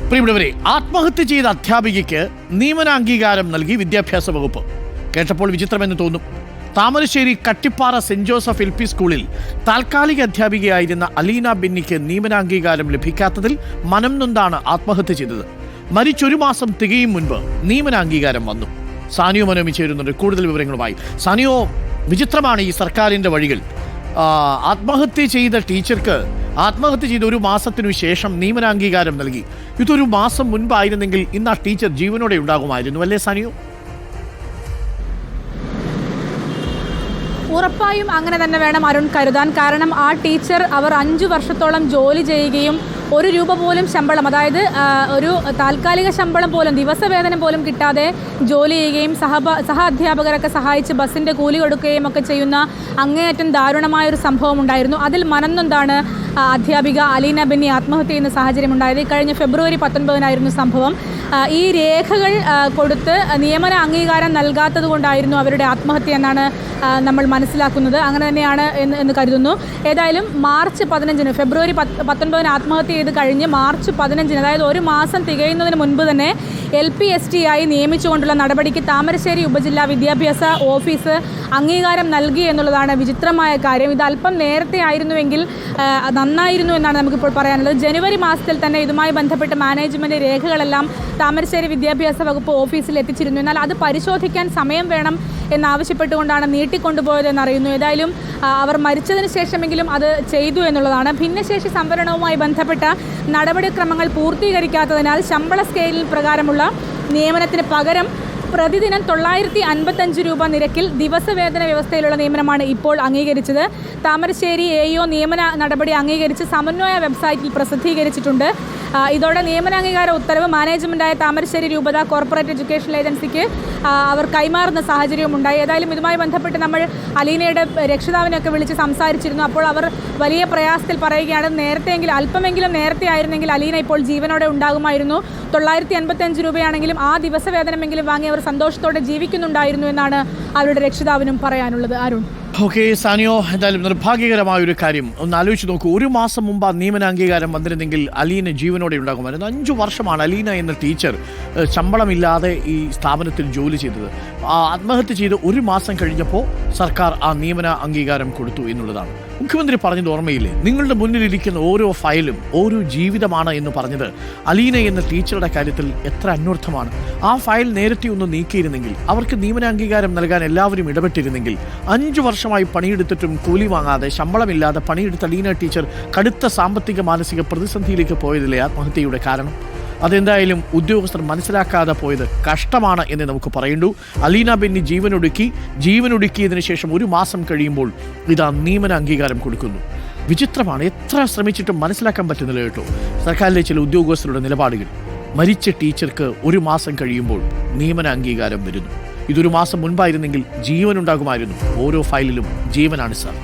പ്രിയപ്പെട്ടവരെ, ആത്മഹത്യ ചെയ്ത അധ്യാപികയ്ക്ക് നിയമനാംഗീകാരം നൽകി വിദ്യാഭ്യാസ വകുപ്പ്. കേട്ടപ്പോൾ വിചിത്രമെന്ന് തോന്നും. Thamarassery Kattippara saint Joseph LP സ്കൂളിൽ താൽക്കാലിക അധ്യാപികയായിരുന്ന അലീന ബെന്നിക്ക് നിയമനാംഗീകാരം ലഭിക്കാത്തതിൽ മനം നൊന്താണ് ആത്മഹത്യ ചെയ്തത്. മരിച്ചൊരു മാസം തികയും മുൻപ് നിയമനാംഗീകാരം വന്നു. സാനിയോ മനോമി ചേരുന്നുണ്ട് കൂടുതൽ വിവരങ്ങളുമായി. സാനിയോ, വിചിത്രമാണ് ഈ സർക്കാരിൻ്റെ വഴികൾ. ആത്മഹത്യ ചെയ്ത ടീച്ചർക്ക് ആത്മഹത്യ ചെയ്ത ഒരു മാസത്തിനു ശേഷം നിയമനാംഗീകാരം നൽകി. ഇതൊരു മാസം മുൻപായിരുന്നെങ്കിൽ ഇന്ന് ആ ടീച്ചർ ജീവനോടെ ഉണ്ടാകുമായിരുന്നു, അല്ലേ സാനിയോ? ഉറപ്പായും അങ്ങനെ തന്നെ വേണം അരുൺ കരുതാൻ. കാരണം ആ ടീച്ചർ അവർ 5 വർഷത്തോളം ജോലി ചെയ്യുകയും ഒരു രൂപ പോലും ശമ്പളം, അതായത് ഒരു താൽക്കാലിക ശമ്പളം പോലും, ദിവസവേതനം പോലും കിട്ടാതെ ജോലി ചെയ്യുകയും സഹ അധ്യാപകരൊക്കെ സഹായിച്ച് ബസ്സിൻ്റെ കൂലി കൊടുക്കുകയും ഒക്കെ ചെയ്യുന്ന അങ്ങേയറ്റം ദാരുണമായൊരു സംഭവം ഉണ്ടായിരുന്നു. അതിൽ മനംനൊന്താണ് അധ്യാപിക അലീന ബെന്നി ആത്മഹത്യ ചെയ്യുന്ന സാഹചര്യം ഉണ്ടായത്. കഴിഞ്ഞ ഫെബ്രുവരി 19 സംഭവം. ഈ രേഖകൾ കൊടുത്ത് നിയമന അംഗീകാരം നൽകാത്തത് കൊണ്ടായിരുന്നു അവരുടെ ആത്മഹത്യ എന്നാണ് നമ്മൾ മനസ്സിലാക്കുന്നത്. അങ്ങനെ തന്നെയാണ് എന്ന് കരുതുന്നു. ഏതായാലും മാർച്ച് 15, ഫെബ്രുവരി 19 ആത്മഹത്യ ചെയ്ത് കഴിഞ്ഞ് മാർച്ച് 15, അതായത് ഒരു മാസം തികയുന്നതിന് മുൻപ് തന്നെ LPST ആയി നിയമിച്ചുകൊണ്ടുള്ള നടപടിക്ക് താമരശ്ശേരി ഉപജില്ലാ വിദ്യാഭ്യാസ ഓഫീസ് അംഗീകാരം നൽകി എന്നുള്ളതാണ് വിചിത്രമായ കാര്യം. ഇത് അല്പം നേരത്തെ ആയിരുന്നുവെങ്കിൽ നന്നായിരുന്നു എന്നാണ് നമുക്കിപ്പോൾ പറയാനുള്ളത്. ജനുവരി മാസത്തിൽ തന്നെ ഇതുമായി ബന്ധപ്പെട്ട് മാനേജ്മെൻറ്റ് രേഖകളെല്ലാം താമരശ്ശേരി വിദ്യാഭ്യാസ വകുപ്പ് ഓഫീസിൽ എത്തിച്ചിരുന്നു. എന്നാൽ അത് പരിശോധിക്കാൻ സമയം വേണം എന്നാവശ്യപ്പെട്ടുകൊണ്ടാണ് നീട്ടിക്കൊണ്ടുപോയതെന്നറിയുന്നു. ഏതായാലും അവർ മരിച്ചതിന് ശേഷമെങ്കിലും അത് ചെയ്തു എന്നുള്ളതാണ്. ഭിന്നശേഷി സംവരണവുമായി ബന്ധപ്പെട്ട നടപടിക്രമങ്ങൾ പൂർത്തീകരിക്കാത്തതിനാൽ ശമ്പള സ്കെയിലിൽ പ്രകാരമുള്ള നിയമനത്തിന് പകരം പ്രതിദിനം 955 രൂപ നിരക്കിൽ ദിവസവേതന വ്യവസ്ഥയിലുള്ള നിയമനമാണ് ഇപ്പോൾ അംഗീകരിച്ചത്. താമരശ്ശേരി AO നിയമന നടപടി അംഗീകരിച്ച് സമന്വയ വെബ്സൈറ്റിൽ പ്രസിദ്ധീകരിച്ചിട്ടുണ്ട്. ഇതോടെ നിയമനാംഗീകാര ഉത്തരവ് മാനേജ്മെൻറ്റായ താമരശ്ശേരി രൂപത കോർപ്പറേറ്റ് എഡ്യൂക്കേഷൻ ഏജൻസിക്ക് അവർ കൈമാറുന്ന സാഹചര്യവും ഉണ്ടായി. ഏതായാലും ഇതുമായി ബന്ധപ്പെട്ട് നമ്മൾ അലീനയുടെ രക്ഷിതാവിനെയൊക്കെ വിളിച്ച് സംസാരിച്ചിരുന്നു. അപ്പോൾ അവർ വലിയ പ്രയാസത്തിൽ പറയുകയാണ്, നേരത്തെയെങ്കിലും അല്പമെങ്കിലും നേരത്തെ ആയിരുന്നെങ്കിൽ അലീന ഇപ്പോൾ ജീവനോടെ ഉണ്ടാകുമായിരുന്നു. 955 രൂപയാണെങ്കിലും ആ ദിവസവേതനമെങ്കിലും വാങ്ങി അവർ സന്തോഷത്തോടെ ജീവിക്കുന്നുണ്ടായിരുന്നു എന്നാണ് അവരുടെ രക്ഷിതാവിനും പറയാനുള്ളത്. അരുൺ. ഓക്കെ സാനിയോ, എന്തായാലും നിർഭാഗ്യകരമായ ഒരു കാര്യം ഒന്ന് ആലോചിച്ച് നോക്കൂ. ഒരു മാസം മുമ്പ് ആ നിയമനാംഗീകാരം വന്നിരുന്നെങ്കിൽ അലീന ജീവനോടെ ഉണ്ടാകുമായിരുന്നു. 5 വർഷമാണ് അലീന എന്ന ടീച്ചർ ശമ്പളമില്ലാതെ ഈ സ്ഥാപനത്തിൽ ജോലി ചെയ്തത്. ആത്മഹത്യ ചെയ്ത് ഒരു മാസം കഴിഞ്ഞപ്പോൾ സർക്കാർ ആ നിയമന അംഗീകാരം കൊടുത്തു എന്നുള്ളതാണ്. മുഖ്യമന്ത്രി പറഞ്ഞത് ഓർമ്മയില്ലേ? നിങ്ങളുടെ മുന്നിലിരിക്കുന്ന ഓരോ ഫയലും ഓരോ ജീവിതമാണ് എന്ന് പറഞ്ഞത് അലീന എന്ന ടീച്ചറുടെ കാര്യത്തിൽ എത്ര അന്വർത്ഥമാണ്. ആ ഫയൽ നേരത്തെ ഒന്ന് നീക്കിയിരുന്നെങ്കിൽ, അവർക്ക് നിയമനാംഗീകാരം നൽകാൻ എല്ലാവരും ഇടപെട്ടിരുന്നെങ്കിൽ, 5 വർഷമായി പണിയെടുത്തിട്ടും കൂലി വാങ്ങാതെ ശമ്പളമില്ലാതെ പണിയെടുത്ത അലീന ടീച്ചർ കടുത്ത സാമ്പത്തിക മാനസിക പ്രതിസന്ധിയിലേക്ക് പോയതില്ലേ ആത്മഹത്യയുടെ കാരണം? അതെന്തായാലും ഉദ്യോഗസ്ഥർ മനസ്സിലാക്കാതെ പോയത് കഷ്ടമാണ് എന്ന് നമുക്ക് പറയേണ്ടൂ. അലീന ബെന്നി ജീവനൊടുക്കിയതിനു ശേഷം ഒരു മാസം കഴിയുമ്പോൾ ഇതാ നിയമന അംഗീകാരം കൊടുക്കുന്നു. വിചിത്രമാണ്. എത്ര ശ്രമിച്ചിട്ടും മനസ്സിലാക്കാൻ പറ്റുന്നില്ല കേട്ടോ സർക്കാരിലെ ചില ഉദ്യോഗസ്ഥരുടെ നിലപാടുകൾ. മരിച്ച ടീച്ചർക്ക് ഒരു മാസം കഴിയുമ്പോൾ നിയമന അംഗീകാരം വരുന്നു. ഇതൊരു മാസം മുൻപായിരുന്നെങ്കിൽ ജീവനുണ്ടാകുമായിരുന്നു. ഓരോ ഫയലിലും ജീവനാണ് സാർ.